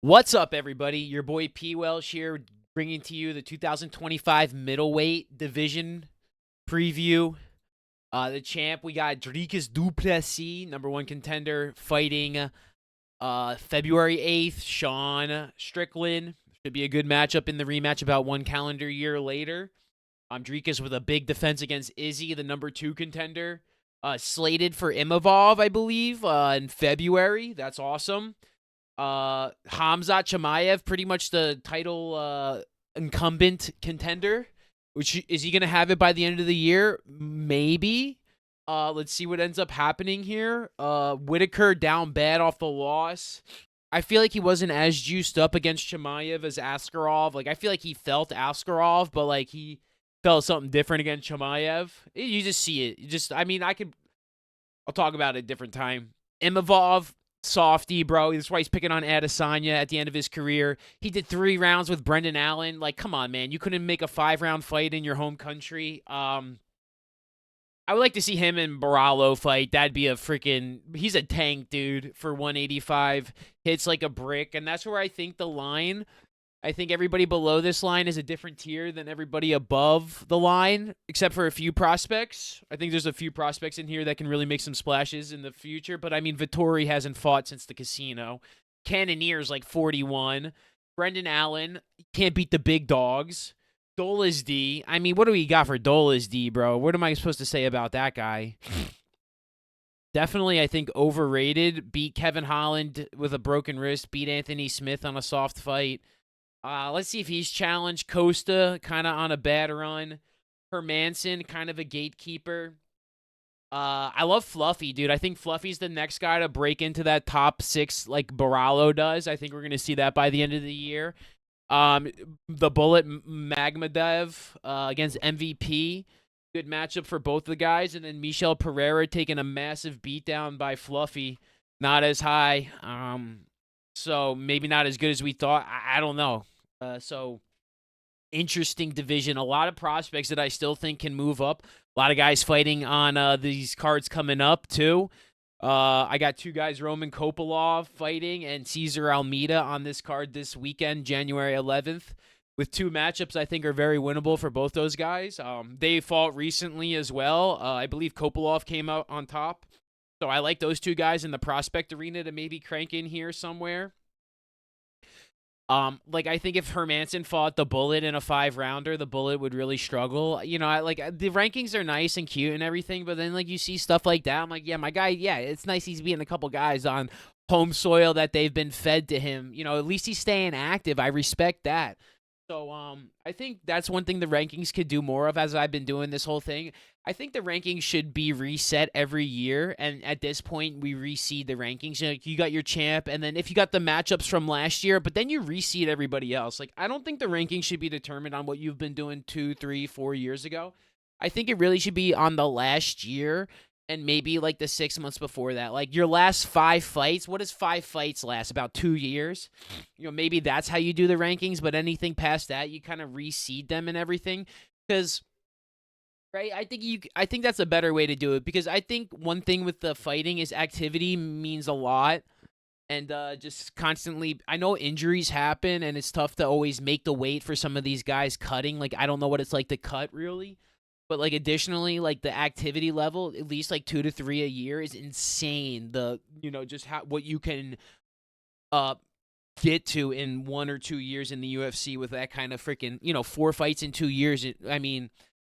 What's up, everybody? Your boy P. Welsh here, bringing to you the 2025 Middleweight Division preview. The champ, we got Dricus Duplessis, number one contender, fighting February 8th, Sean Strickland. Should be a good matchup in the rematch about one calendar year later. Dricus with a big defense against Izzy, the number two contender. Slated for Imavov, I believe, in February. That's awesome. Hamzat Chimaev, pretty much the title incumbent contender. Which is he gonna have it by the end of the year? Maybe. Let's see what ends up happening here. Whitaker down bad off the loss. I feel like he wasn't as juiced up against Chimaev as Askarov. Like I feel like he felt Askarov, but like he felt something different against Chimaev. You just see it. I'll talk about it a different time. Imavov, softy, bro. That's why he's picking on Adesanya at the end of his career. He did 3 rounds with Brendan Allen. Like, come on, man. You couldn't make a 5-round fight in your home country. I would like to see him and Barallo fight. That'd be he's a tank, dude, for 185. Hits like a brick. And that's where I think everybody below this line is a different tier than everybody above the line, except for a few prospects. I think there's a few prospects in here that can really make some splashes in the future. But I mean, Vittori hasn't fought since the casino. Cannonier's like 41. Brendan Allen can't beat the big dogs. Dolas D. I mean, what do we got for Dolas D, bro? What am I supposed to say about that guy? Definitely, I think overrated. Beat Kevin Holland with a broken wrist. Beat Anthony Smith on a soft fight. Let's see if he's challenged. Costa, kind of on a bad run. Hermanson, kind of a gatekeeper. I love Fluffy, dude. I think Fluffy's the next guy to break into that top 6 like Barallo does. I think we're going to see that by the end of the year. The Bullet Magmadev against MVP. Good matchup for both the guys. And then Michel Pereira taking a massive beatdown by Fluffy. Not as high. So maybe not as good as we thought. I don't know. So interesting division. A lot of prospects that I still think can move up. A lot of guys fighting on these cards coming up too. I got 2 guys, Roman Kopilov fighting and Cesar Almeida on this card this weekend, January 11th, with 2 matchups I think are very winnable for both those guys. They fought recently as well. I believe Kopilov came out on top. So I like those 2 guys in the prospect arena to maybe crank in here somewhere. Like I think if Hermanson fought the Bullet in a 5-rounder, the Bullet would really struggle. You know, the rankings are nice and cute and everything, but then like you see stuff like that, I'm like, yeah, my guy, yeah, it's nice he's beating a couple guys on home soil that they've been fed to him. You know, at least he's staying active. I respect that. So I think that's one thing the rankings could do more of as I've been doing this whole thing. I think the rankings should be reset every year, and at this point, we reseed the rankings. You got your champ, and then if you got the matchups from last year, but then you reseed everybody else. Like, I don't think the rankings should be determined on what you've been doing 2, 3, 4 years ago. I think it really should be on the last year and maybe like the 6 months before that. Like your last 5 fights, what does 5 fights last? About 2 years? You know, maybe that's how you do the rankings, but anything past that, you kind of reseed them and everything. Because right, I think that's a better way to do it, because I think one thing with the fighting is activity means a lot. And just constantly, I know injuries happen, and it's tough to always make the weight for some of these guys cutting. Like, I don't know what it's like to cut, really. But, like, additionally, like, the activity level, at least, like, 2 to 3 a year is insane. Just what you can get to in 1 or 2 years in the UFC with that kind of freaking, 4 fights in 2 years. I mean,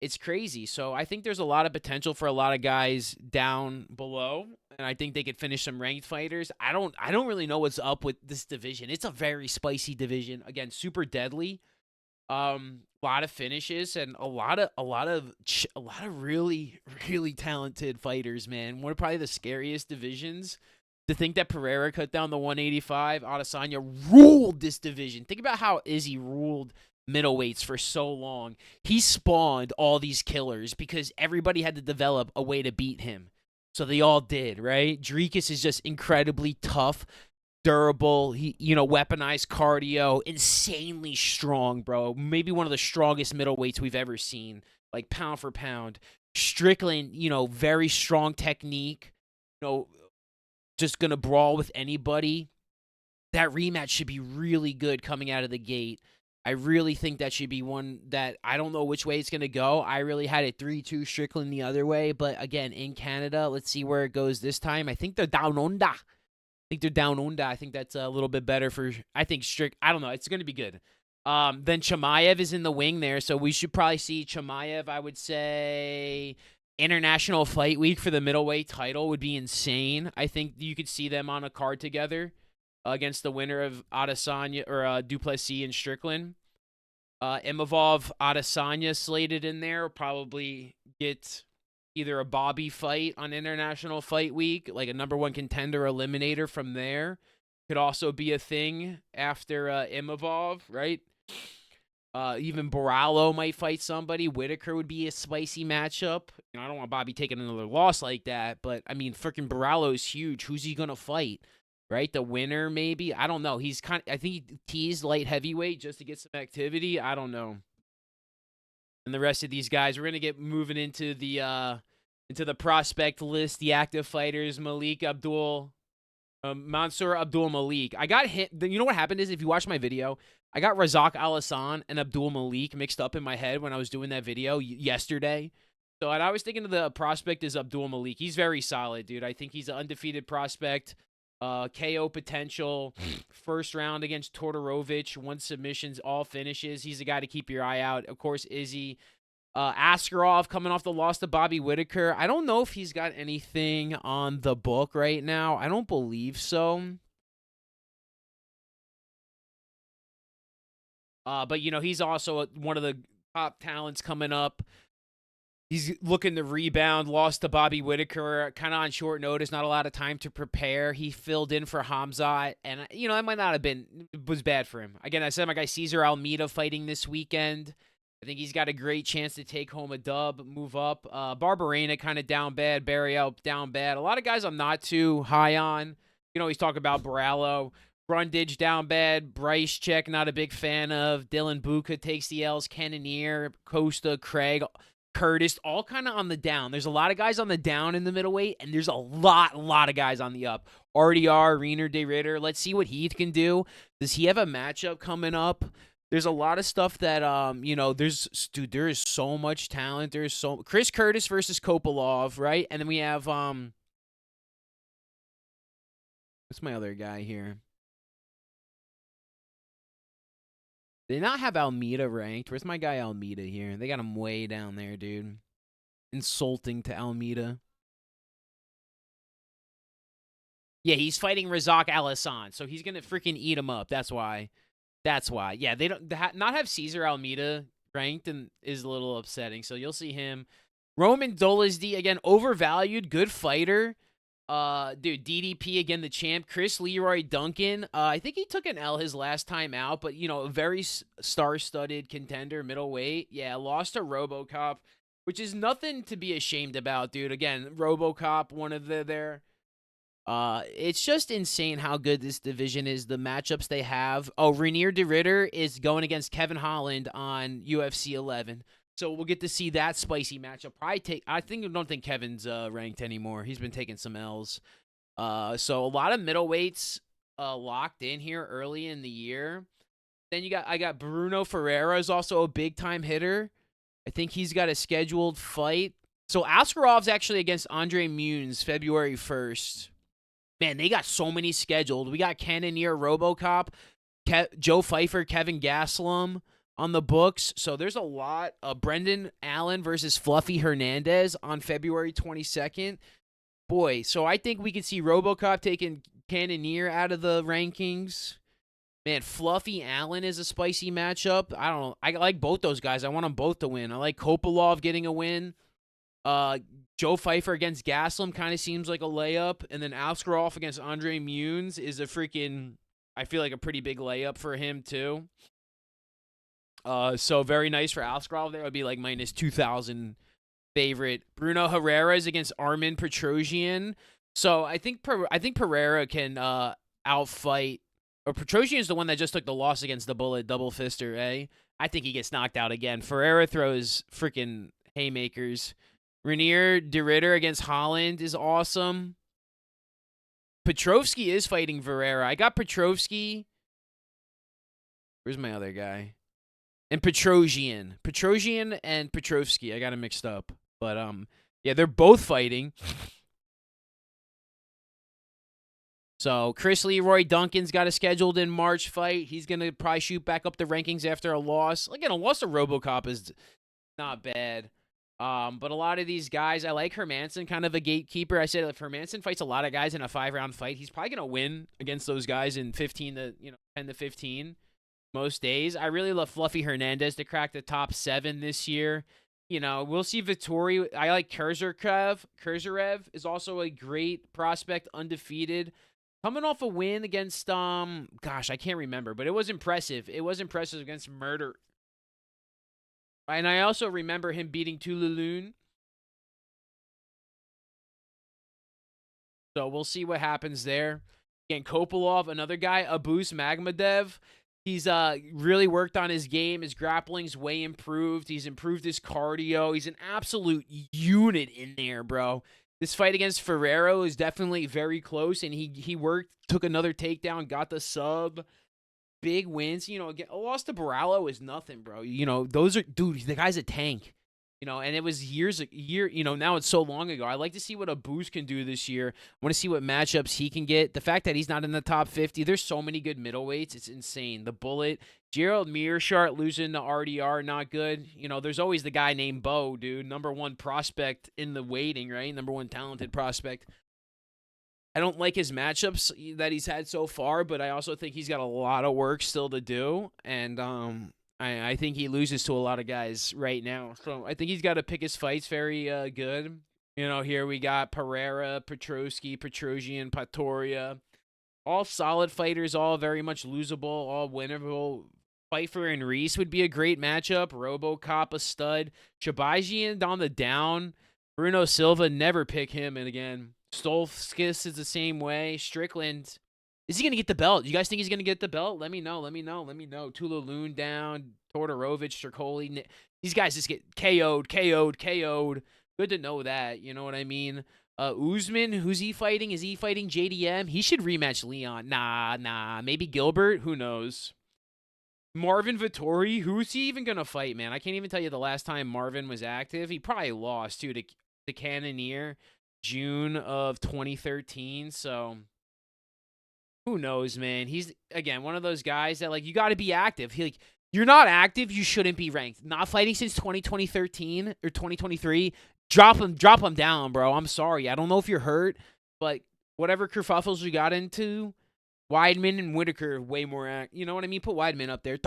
it's crazy. So I think there's a lot of potential for a lot of guys down below, and I think they could finish some ranked fighters. I don't really know what's up with this division. It's a very spicy division. Again, super deadly. A lot of finishes and a lot of really really talented fighters, man. One of probably the scariest divisions. To think that Pereira cut down the 185, Adesanya ruled this division. Think about how Izzy ruled middleweights for so long. He spawned all these killers because everybody had to develop a way to beat him. So they all did, right? Dricus is just incredibly tough, durable. He, weaponized cardio, insanely strong, bro. Maybe one of the strongest middleweights we've ever seen, like pound for pound. Strickland, very strong technique. Just gonna brawl with anybody. that rematch should be really good coming out of the gate. I really think that should be one that I don't know which way it's going to go. I really had it 3-2 Strickland the other way. But again, in Canada, let's see where it goes this time. I think they're down under. I think that's a little bit better for, I think, I don't know. It's going to be good. Then Chimaev is in the wing there. So we should probably see Chimaev, I would say. International Fight Week for the middleweight title would be insane. I think you could see them on a card together against the winner of Adesanya or Duplessis and Strickland. Imavov Adesanya slated in there. Probably get either a Bobby fight on International Fight Week, like a number 1 contender eliminator from there. Could also be a thing after Imavov, right? Even Borrallo might fight somebody. Whitaker would be a spicy matchup. You know, I don't want Bobby taking another loss like that, but I mean, freaking Borrallo is huge. Who's he gonna fight? Right, the winner maybe. I don't know. He's I think he teased light heavyweight just to get some activity. I don't know. And the rest of these guys, we're gonna get moving into the prospect list. The active fighters: Mansour Abdul Malik. I got hit. You know what happened is, if you watch my video, I got Razak Al-Hassan and Abdul Malik mixed up in my head when I was doing that video yesterday. So I was thinking of the prospect is Abdul Malik. He's very solid, dude. I think he's an undefeated prospect. KO potential. First round against Todorovic. 1 submissions, all finishes. He's a guy to keep your eye out. Of course, Izzy. Askarov coming off the loss to Bobby Whitaker. I don't know if he's got anything on the book right now. I don't believe so. But, you know, he's also one of the top talents coming up. He's looking to rebound. Lost to Bobby Whitaker, kind of on short notice, not a lot of time to prepare. He filled in for Hamzat, and, you know, that might not have been, it was bad for him. Again, I said my guy Cesar Almeida fighting this weekend. I think he's got a great chance to take home a dub, move up. Barberena kind of down bad. Barriel down bad. A lot of guys I'm not too high on. You know, he's talking about Borrallo. Brundage down bad. Bryce Check, not a big fan of. Dylan Buka takes the L's. Cannonier, Costa, Craig, Curtis, all kind of on the down. There's a lot of guys on the down in the middleweight, and there's a lot of guys on the up. RDR, Reiner de Ritter. Let's see what Heath can do. Does he have a matchup coming up? There's a lot of stuff that, you know, there is so much talent. There's Chris Curtis versus Kopolov, right? And then we have, what's my other guy here? They not have Almeida ranked. Where's my guy Almeida here? They got him way down there, dude. Insulting to Almeida. Yeah, he's fighting Razak Al-Hassan, so he's going to freaking eat him up. That's why. Yeah, they don't not have Cesar Almeida ranked and is a little upsetting. So you'll see him. Roman Dolizdi, again, overvalued, good fighter. Dude, DDP, again, the champ. Chris Leroy Duncan. I think he took an L his last time out, but, you know, a very star-studded contender, middleweight. Yeah, lost to RoboCop, which is nothing to be ashamed about, dude. Again, RoboCop, one of their... it's just insane how good this division is, the matchups they have. Oh, Reinier de Ritter is going against Kevin Holland on UFC 11. So we'll get to see that spicy matchup. I don't think Kevin's ranked anymore. He's been taking some L's. So a lot of middleweights locked in here early in the year. Then I got Bruno Ferreira is also a big time hitter. I think he's got a scheduled fight. So Askarov's actually against Andre Muniz February 1st. Man, they got so many scheduled. We got Cannonier, RoboCop, Joe Pfeiffer, Kevin Gastelum on the books. So there's a lot. Brendan Allen versus Fluffy Hernandez on February 22nd. Boy, so I think we could see RoboCop taking Cannonier out of the rankings. Man, Fluffy Allen is a spicy matchup. I don't know. I like both those guys. I want them both to win. I like Kopolov getting a win. Joe Pfeiffer against Gastelum kind of seems like a layup. And then Askarov against Andre Muniz is a freaking, I feel like a pretty big layup for him too. So very nice for Askarov there. It would be like minus 2,000 favorite. Bruno Herrera is against Armin Petrosian. So I think Pereira can outfight, or Petrosian is the one that just took the loss against the Bullet double fister, eh? I think he gets knocked out again. Ferreira throws freaking haymakers. Reinier de Ritter against Holland is awesome. Petrovsky is fighting Ferreira. I got Petrovsky. Where's my other guy? And Petrosian. Petrosian and Petrovsky. I got them mixed up. But, yeah, they're both fighting. So, Chris Leroy Duncan's got a scheduled in March fight. He's going to probably shoot back up the rankings after a loss. Again, a loss to RoboCop is not bad. But a lot of these guys, I like Hermanson, kind of a gatekeeper. I said if Hermanson fights a lot of guys in a 5-round fight, he's probably going to win against those guys in 10 to 15 most days. I really love Fluffy Hernandez to crack the top 7 this year. We'll see Vittori. I like Kurzarev. Kurzarev is also a great prospect, undefeated. Coming off a win against, gosh, I can't remember, but it was impressive. It was impressive against Murder. And I also remember him beating Tululun. So we'll see what happens there. Again, Kopolov, another guy, Abus Magmadev. He's really worked on his game. His grappling's way improved. He's improved his cardio. He's an absolute unit in there, bro. This fight against Ferrero is definitely very close, and he worked, took another takedown, got the sub. Big wins. Again, a loss to Barallo is nothing, bro. Those are, dude, the guy's a tank. And it was now it's so long ago. I like to see what a Boost can do this year. I want to see what matchups he can get. The fact that he's not in the top 50, there's so many good middleweights. It's insane. The Bullet, Gerald Mearshart losing to RDR, not good. There's always the guy named Bo, dude. Number 1 prospect in the waiting, right? Number 1 talented prospect. I don't like his matchups that he's had so far, but I also think he's got a lot of work still to do. And I think he loses to a lot of guys right now. So I think he's got to pick his fights very good. Here we got Pereira, Petrosky, Petrosian, Patoria. All solid fighters, all very much losable, all winnable. Pfeiffer and Reese would be a great matchup. RoboCop, a stud. Chabajian on the down. Bruno Silva, never pick him. And again, Stolfskis is the same way. Strickland. Is he going to get the belt? You guys think he's going to get the belt? Let me know. Tululun down. Todorovic, Stricoli. These guys just get KO'd. Good to know that. You know what I mean? Usman, who's he fighting? Is he fighting JDM? He should rematch Leon. Nah. Maybe Gilbert? Who knows? Marvin Vittori, who's he even going to fight, man? I can't even tell you the last time Marvin was active. He probably lost, too, to the Cannoneer, June of 2013. So who knows, man? He's, again, one of those guys that, you got to be active. You're not active, you shouldn't be ranked. Not fighting since 2013 or 2023. Drop him down, bro. I'm sorry. I don't know if you're hurt, but whatever kerfuffles you got into, Weidman and Whitaker way more you know what I mean? Put Weidman up there.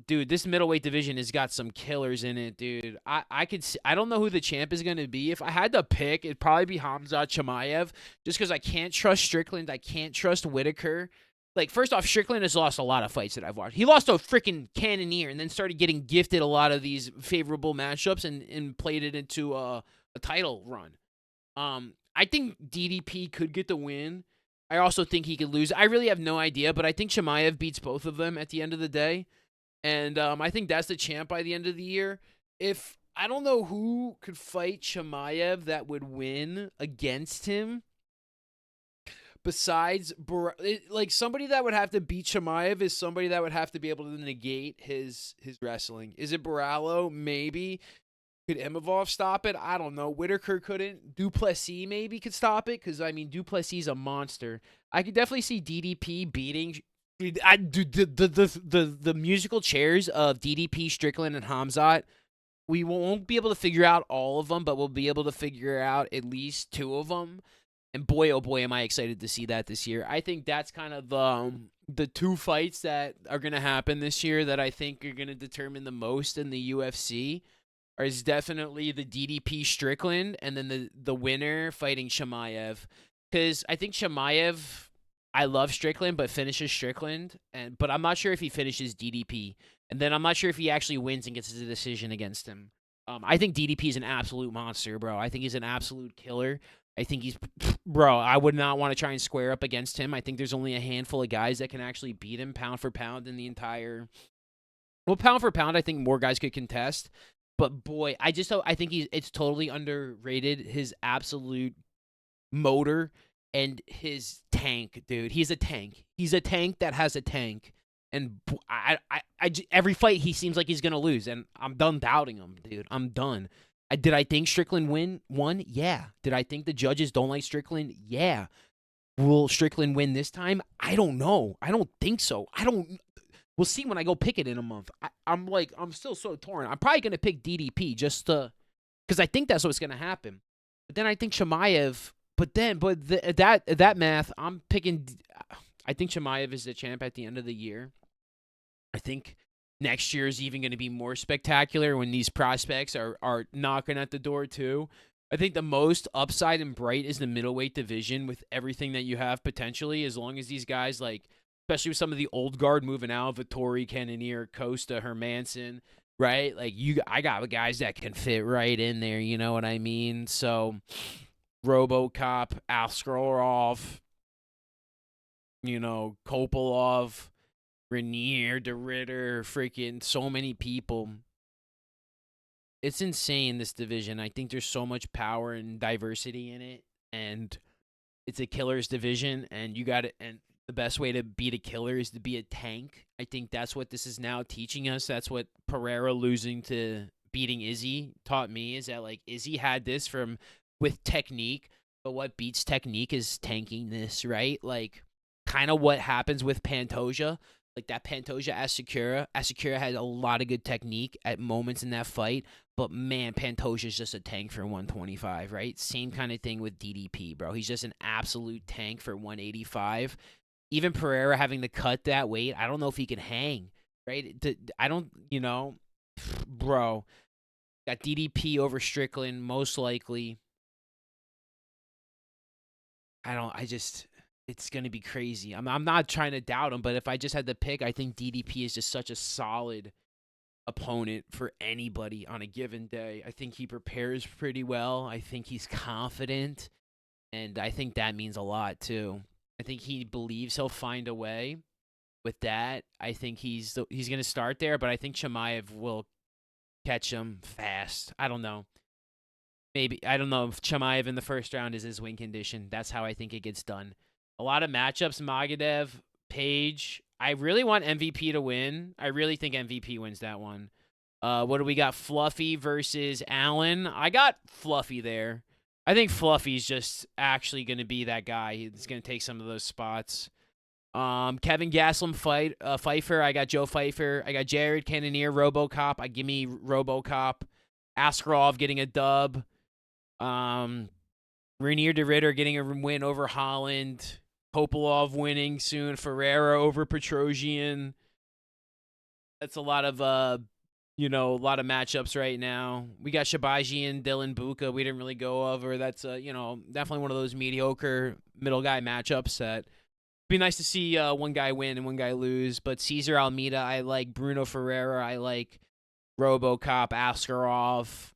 Dude, this middleweight division has got some killers in it, dude. I don't know who the champ is going to be. If I had to pick, it'd probably be Hamzat Chimaev, just because I can't trust Strickland. I can't trust Whitaker. First off, Strickland has lost a lot of fights that I've watched. He lost to a freaking Cannoneer and then started getting gifted a lot of these favorable matchups and played it into a title run. I think DDP could get the win. I also think he could lose. I really have no idea, but I think Chimaev beats both of them at the end of the day. And I think that's the champ by the end of the year. I don't know who could fight Chimaev that would win against him. Besides, somebody that would have to beat Chimaev is somebody that would have to be able to negate his wrestling. Is it Barallo? Maybe. Could Imavov stop it? I don't know. Whitaker couldn't. Duplessis maybe could stop it because, Duplessis is a monster. I could definitely see DDP beating. The musical chairs of DDP, Strickland, and Hamzat, we won't be able to figure out all of them, but we'll be able to figure out at least 2 of them. And boy, oh boy, am I excited to see that this year. I think that's kind of the 2 fights that are going to happen this year that I think are going to determine the most in the UFC. Is definitely the DDP Strickland and then the winner fighting Chimaev. Because I think Chimaev, I love Strickland, but finishes Strickland. But I'm not sure if he finishes DDP. And then I'm not sure if he actually wins and gets a decision against him. I think DDP is an absolute monster, bro. I think he's an absolute killer. I think bro, I would not want to try and square up against him. I think there's only a handful of guys that can actually beat him pound for pound in the entire. Well, pound for pound, I think more guys could contest. But boy, I think it's totally underrated, his absolute motor and his tank, dude. He's a tank. He's a tank that has a tank. And every fight he seems like he's gonna lose, and I'm done doubting him, dude. I'm done. Did I think Strickland won? Yeah. Did I think the judges don't like Strickland? Yeah. Will Strickland win this time? I don't know. I don't think so. We'll see when I go pick it in a month. I'm still so torn. I'm probably gonna pick DDP just because I think that's what's gonna happen. But then I think Chimaev. That math, I'm picking. I think Chimaev is the champ at the end of the year. I think next year is even going to be more spectacular when these prospects are knocking at the door too. I think the most upside and bright is the middleweight division with everything that you have potentially, as long as these guys, like, especially with some of the old guard moving out, Vettori, Cannonier, Costa, Hermanson, right? Like, I got guys that can fit right in there, you know what I mean? So, RoboCop, Askarov, Kopolov, Renier, DeRitter, freaking so many people. It's insane, this division. I think there's so much power and diversity in it, and it's a killer's division, and and the best way to beat a killer is to be a tank. I think that's what this is now teaching us. That's what Pereira losing to beating Izzy taught me, is that, like, Izzy had this with technique, but what beats technique is tanking this, right? Like, kind of what happens with Pantoja. Like, that Pantoja Asakura. Asakura had a lot of good technique at moments in that fight, but, man, Pantoja's just a tank for 125, right? Same kind of thing with DDP, bro. He's just an absolute tank for 185. Even Pereira having to cut that weight, I don't know if he can hang, right? I don't, bro. Got DDP over Strickland, most likely. It's going to be crazy. I'm not trying to doubt him, but if I just had to pick, I think DDP is just such a solid opponent for anybody on a given day. I think he prepares pretty well. I think he's confident, and I think that means a lot too. I think he believes he'll find a way with that. I think he's going to start there, but I think Chimaev will catch him fast. I don't know. Maybe. I don't know if Chimaev in the first round is his win condition. That's how I think it gets done. A lot of matchups, Magadev, Page. I really want MVP to win. I really think MVP wins that one. What do we got? Fluffy versus Allen. I got Fluffy there. I think Fluffy's just actually going to be that guy. He's going to take some of those spots. Kevin Gastelum Pfeiffer. I got Joe Pfeiffer. I got Jared Cannonier, RoboCop. Give me RoboCop. Askarov getting a dub. Renier DeRitter getting a win over Holland. Kopolov winning soon. Ferreira over Petrosian. That's a lot of matchups right now. We got Shabaji and Dylan Buka. We didn't really go over. That's definitely one of those mediocre middle guy matchups that be nice to see one guy win and one guy lose. But Cesar Almeida, I like. Bruno Ferreira, I like. RoboCop, Askarov.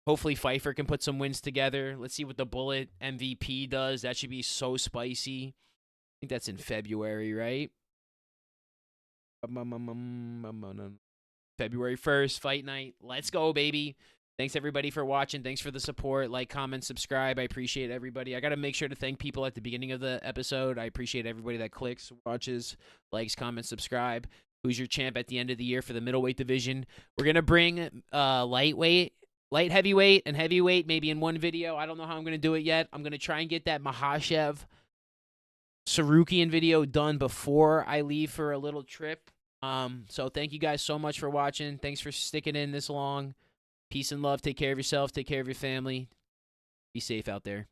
Hopefully Pfeiffer can put some wins together. Let's see what the Bullet MVP does. That should be so spicy. I think that's in February, right? February 1st, fight night. Let's go, baby. Thanks, everybody, for watching. Thanks for the support. Like, comment, subscribe. I appreciate everybody. I got to make sure to thank people at the beginning of the episode. I appreciate everybody that clicks, watches, likes, comments, subscribe. Who's your champ at the end of the year for the middleweight division? We're going to bring lightweight, light heavyweight, and heavyweight maybe in one video. I don't know how I'm going to do it yet. I'm going to try and get that Makhachev Sarukian video done before I leave for a little trip. So thank you guys so much for watching. Thanks for sticking in this long. Peace and love. Take care of yourself. Take care of your family. Be safe out there.